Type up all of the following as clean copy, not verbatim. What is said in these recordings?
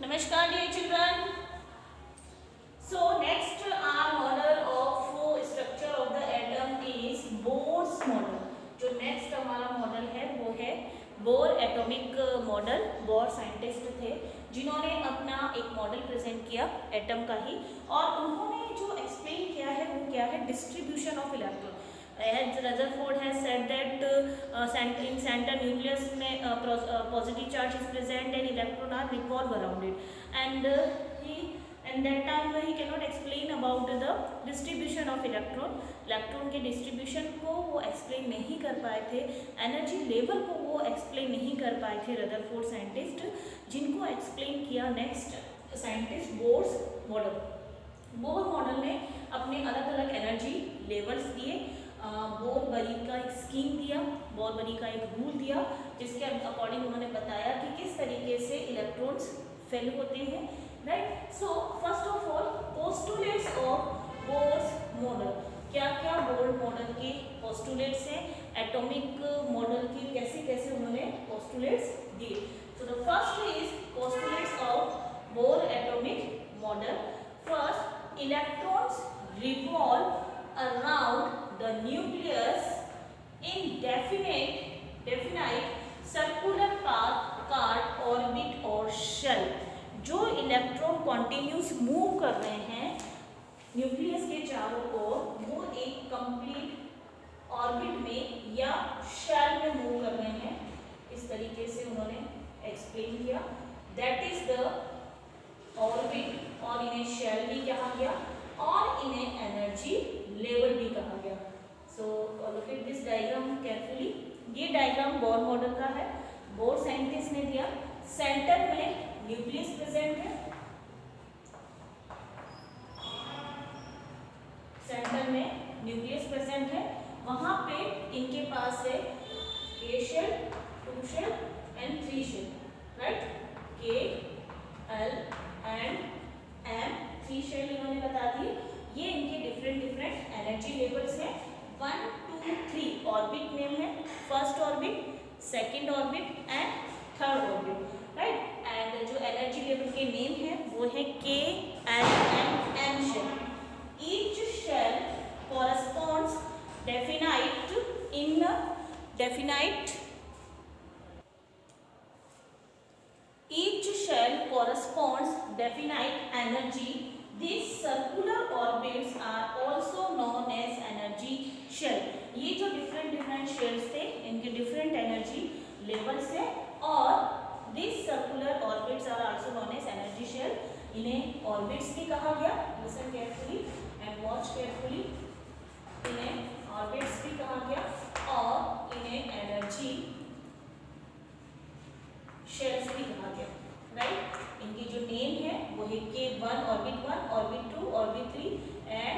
Namaskar dear children. So next our model of structure of the atom is Bohr's model. जो next हमारा model है वो है bore atomic model. Bore scientist थे जिन्होंने अपना एक मॉडल प्रेजेंट किया एटम का ही, और उन्होंने जो एक्सप्लेन किया है वो क्या है, distribution of electron. As Rutherford has said that in center nucleus में positive charge is present and electron are revolve around it, and that time he cannot explain about the distribution of electron। Electron के distribution को वो explain नहीं कर पाए थे, energy level को वो एक्सप्लेन नहीं कर पाए थे रदरफोर्ड साइंटिस्ट, जिनको एक्सप्लेन किया next scientist Bohr's model. Bohr model ने अपने अलग अलग एनर्जी लेवल्स दिए, बोर बरी का एक स्कीम दिया, बोर बरी का एक रूल दिया, जिसके अकॉर्डिंग उन्होंने बताया कि किस तरीके से इलेक्ट्रॉन्स फेल होते हैं, right. So first of all postulates of Bohr's model, क्या क्या बोर मॉडल के पोस्टुलेट्स हैं, एटॉमिक मॉडल के कैसे कैसे उन्होंने पोस्टुलेट्स दिए। So the first is postulates of bore atomic model. First, electrons revolve around the nucleus in definite circular path, orbit और shell। जो इलेक्ट्रॉन कॉन्टिन्यूस मूव कर रहे हैं न्यूक्लियस के चारों ओर, वो एक कंप्लीट ऑर्बिट में या शेल में मूव कर रहे हैं, इस तरीके से उन्होंने एक्सप्लेन किया। दैट इज द ऑर्बिट, और इन्हें शेल भी कहा गया और इन्हें एनर्जी लेवल भी कहा गया। So look at this diagram carefully. ये डायग्राम बोर मॉडल का है, बोर साइंटिस्ट ने दिया। सेंटर में न्यूक्लियस प्रेजेंट है, सेंटर में न्यूक्लियस प्रेजेंट है, वहां पे इनके पास है K shell, two shell and three shell, right. K, L and M, three shell इन्होंने बता दिए। ये इनके डिफरेंट एनर्जी लेवल्स हैं। 1 2 3 ऑर्बिट नेम है, first orbit, second orbit and third orbit, right. And जो एनर्जी लेवल के नेम है वो है K, L and M shell. Each shell corresponds definite energy. These circular orbits are also known as energy shell। ये जो different shells थे इनके different energy levels है, और these circular orbits are also known as energy shell। इन्हें orbits भी कहा गया, listen carefully and watch carefully। इन्हें ऑर्बिट्स भी कहा गया और इन्हें एनर्जी शेल्स भी कहा गया, राइट। इनकी जो नेम है वो है K1 orbit 1, orbit 2, orbit 3 and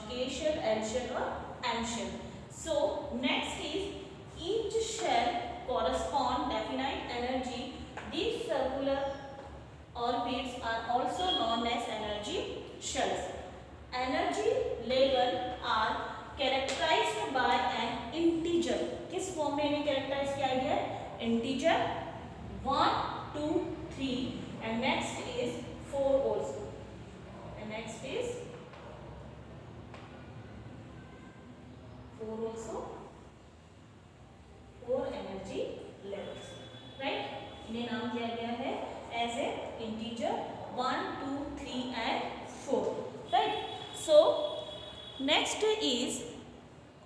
K shell, L shell और M shell. So next is each shell correspond definite energy। These circular orbits are also known as energy shells। Energy level are characterized by an integer। किस form में इन्हें characterise किया गया है? Integer 1 2 3 and next is 4 also, and next is 4 also, 4 energy levels, right। इन्हें नाम दिया गया है as a integer 1 2 3 and 4, right। so next is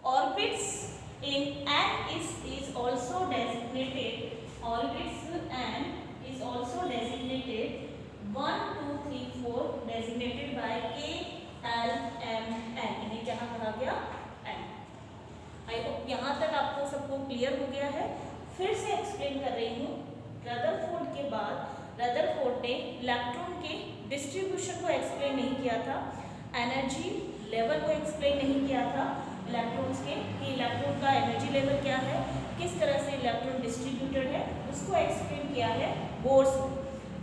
orbits in n is also designated, orbits n is also designated 1 2 3 4 designated by K, L, M, N। इन्हें क्या कहा गया? N। I hope यहाँ तक आपको सबको क्लियर हो गया है। फिर से एक्सप्लेन कर रही हूँ। रदरफोर्ड के बाद रदरफोर्ड ने इलेक्ट्रॉन के डिस्ट्रीब्यूशन को एक्सप्लेन नहीं किया था, एनर्जी लेवल को एक्सप्लेन नहीं किया था इलेक्ट्रॉन्स के, कि इलेक्ट्रॉन का एनर्जी लेवल क्या है, किस तरह से इलेक्ट्रॉन डिस्ट्रीब्यूटेड है, उसको एक्सप्लेन किया है बोर्स में,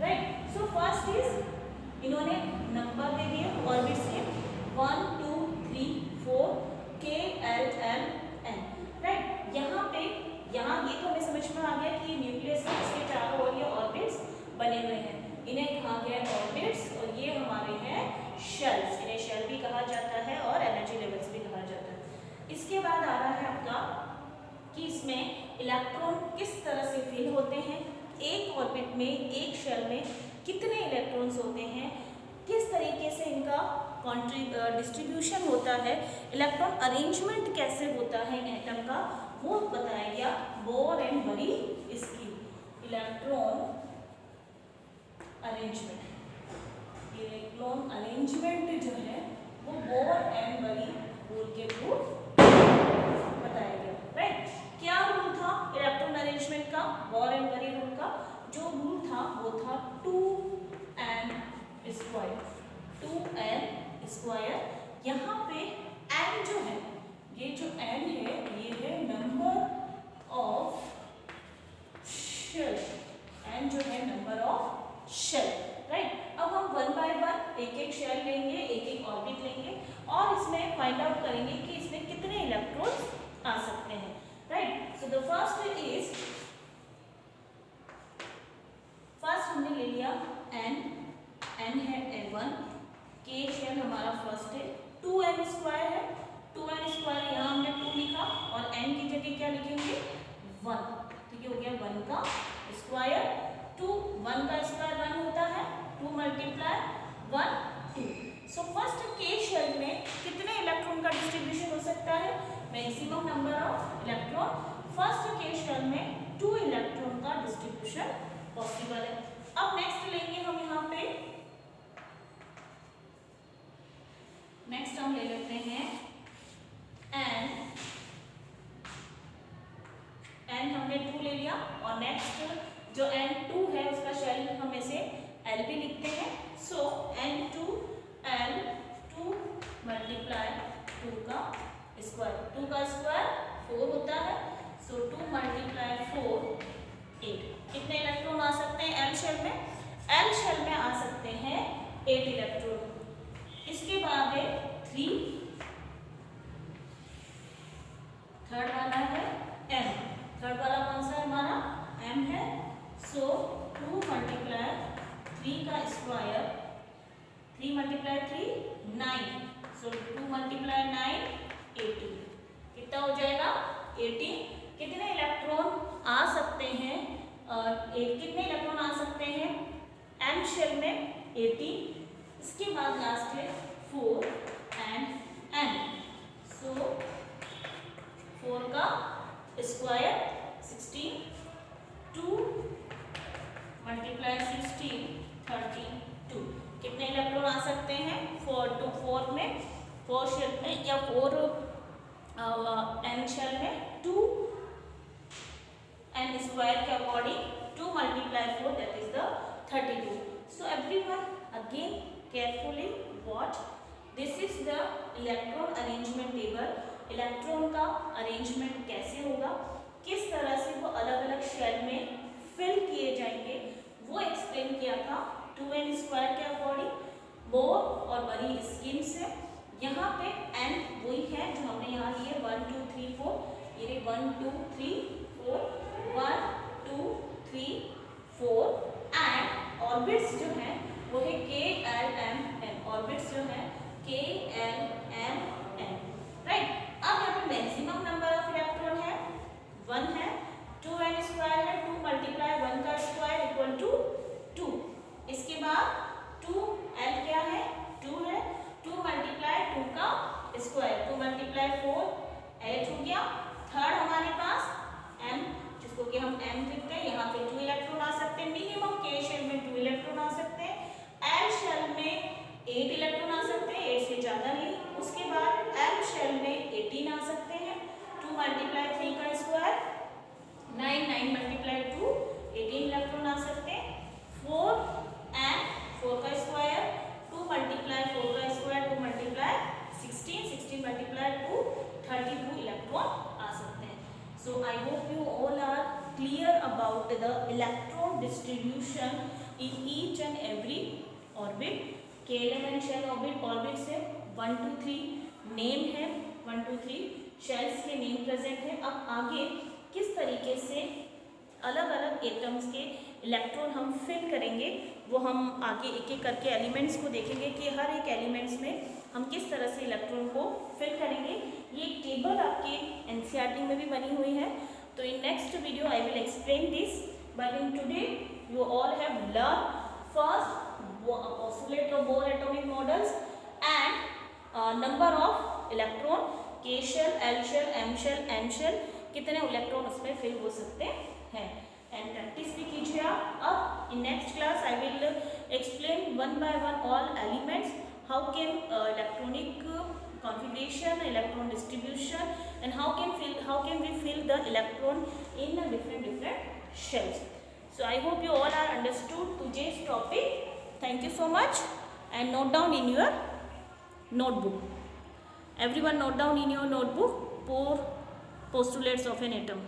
राइट। सो फर्स्ट इज इन्होंने नंबर दे दिए ऑर्बिट्स के 1 2 3 4 K, L, M, N, right. यहाँ पे ये तो हमें समझ में आ गया कि न्यूक्लियस के चारों ओर ये ऑर्बिट्स बने हुए हैं। इन्हें में एक शेल में कितने इलेक्ट्रॉन्स होते हैं, किस तरीके से इनका डिस्ट्रीब्यूशन होता है, इलेक्ट्रॉन अरेंजमेंट कैसे होता है एटम का, वो बताया गया बोर एंड बरी स्कीम। इलेक्ट्रॉन अरेंजमेंट जो है वो बोर एंड बरी रूल के थ्रू बताया गया, राइट। क्या रूल था इलेक्ट्रॉन अरेंजमेंट का, बोर एंड बरी रूल का? जो रूल था वो था 2n स्क्वायर। यहाँ पे n जो है, ये जो n है ये है नंबर ऑफ शेल, n जो है नंबर ऑफ शेल, राइट। अब हम वन बाय वन एक एक शेल लेंगे, एक एक ऑर्बिट लेंगे और इसमें फाइंड आउट करेंगे कि इसमें कितने इलेक्ट्रॉन्स आ सकते हैं, राइट। सो द फर्स्ट हमने ले लिया n है n1, k शेल हमारा फर्स्ट है, 2n स्क्वायर है, 2n स्क्वायर यहाँ हमने 2 लिखा और n की जगह क्या लिखेंगे 1, तो ये हो गया 1 का स्क्वायर। 1 का स्क्वायर 1 होता है, 2 multiply 1 2। So first k shell में कितने इलेक्ट्रॉन का डिस्ट्रीब्यूशन हो सकता है, maximum number of electron. First k shell में 2 इलेक्ट्रॉन का डिस्ट्रीब्यूशन पॉसिबल है। अब नेक्स्ट लेंगे हम यहाँ पे, नेक्स्ट हम ले लेते हैं n हमने 2 ले लिया और नेक्स्ट जो n2 है उसका शेल हम इसे l भी लिखते हैं। सो n2 l 2 मल्टीप्लाई 2 का स्क्वायर, 2 का स्क्वायर 4 होता है, सो 2 मल्टीप्लाई 4 8। कितने इलेक्ट्रॉन आ सकते हैं l शेल में? l शेल में आ सकते हैं 8 इलेक्ट्रॉन। इसके बाद है 3, थर्ड वाला है m, थर्ड वाला कौन सा है हमारा m है, सो 2 मल्टीप्लाई 3 का स्क्वायर, 3 मल्टीप्लाई 3 9, सो 2 मल्टीप्लाई 9 18। कितना हो जाएगा 18। कितने इलेक्ट्रॉन आ सकते हैं, कितने इलेक्ट्रॉन आ सकते हैं m शेल में 18। इसके बाद लास्ट है 4 एंड n, सो 4 का स्क्वायर 16, 2 मल्टीप्लाई 16 32। कितने इलेक्ट्रॉन आ सकते हैं 4 में, 4 शेल में या 4 n शेल में 2 n स्क्वायर के according 2 multiply 4 that is the 32। So everyone again carefully watch, this is the electron arrangement table. Electron का अरेंजमेंट कैसे होगा, किस तरह से वो अलग अलग शेल में फिल किए जाएंगे, वो एक्सप्लेन किया था 2n स्क्वायर के अकॉर्डिंग, बोर और बरी स्कीम से। यहाँ पे n वही है जो हमने यहाँ लिए 1 2 3 4, ये 1 2 3 4, 1 2 3 4 एंड ऑर्बिट्स जो है वो है k l m n, orbits जो है k l m n, right. अब यहाँ पे मैक्सिमम नंबर ऑफ इलेक्ट्रॉन है 1 है, 2n स्क्वायर है, 2 मल्टीप्लाई 1 का स्क्वायर इक्वल टू 2। इसके बाद 2l क्या है 2 है, 2 मल्टीप्लाई 2 का स्क्वायर, 2 मल्टीप्लाई 4 8 हो गया। थर्ड हमारे पास m, जिसको कि हम m लिखते हैं, यहाँ पे 2 इलेक्ट्रॉन आ सकते हैं, मिनिमम k शेल में 2 इलेक्ट्रॉन आ सकते हैं, l शेल में 8 इलेक्ट्रॉन आ सकते हैं, 8 से ज़्यादा नहीं। उसके बाद m शेल में 18 आ सकते हैं, 2 मल्टीप्लाई 3 का स्क्वायर 9, 9 मल्टीप्लाई 2 18 इलेक्ट्रॉन आ सकते हैं। 4 एंड 4 का स्क्वायर, 2 मल्टीप्लाई 4 का स्क्वायर 2 मल्टीप्लाई 16, 16 मल्टीप्लाई 2 32 इलेक्ट्रॉन आ सकते हैं। So I hope you all are clear about the electron distribution in each and every orbit. k11 shell orbit से 1 2 3 नेम है, 1 2 3 शेल्स के नेम प्रेजेंट है। अब आगे किस तरीके से अलग अलग एटम्स के इलेक्ट्रॉन हम फिल करेंगे, वो हम आगे एक एक करके एलिमेंट्स को देखेंगे कि हर एक एलिमेंट्स में हम किस तरह से इलेक्ट्रॉन को फिल करेंगे। ये एक टेबल आपके एनसीईआरटी में भी बनी हुई है, तो in next video I will explain this. but in today you all have learned first postulate of Bohr atomic models and number of electron, k shell, l shell, m shell, n shell, कितने electron उसमें fill हो सकते हैं and practice भी कीजिए आप. अब in next class I will explain one by one all elements, how can electronic configuration, electron distribution, and how can we fill the electron in different shells. So I hope you all are understood today's topic. Thank you so much, and note down in your notebook. Everyone note down in your notebook 4 postulates of an atom.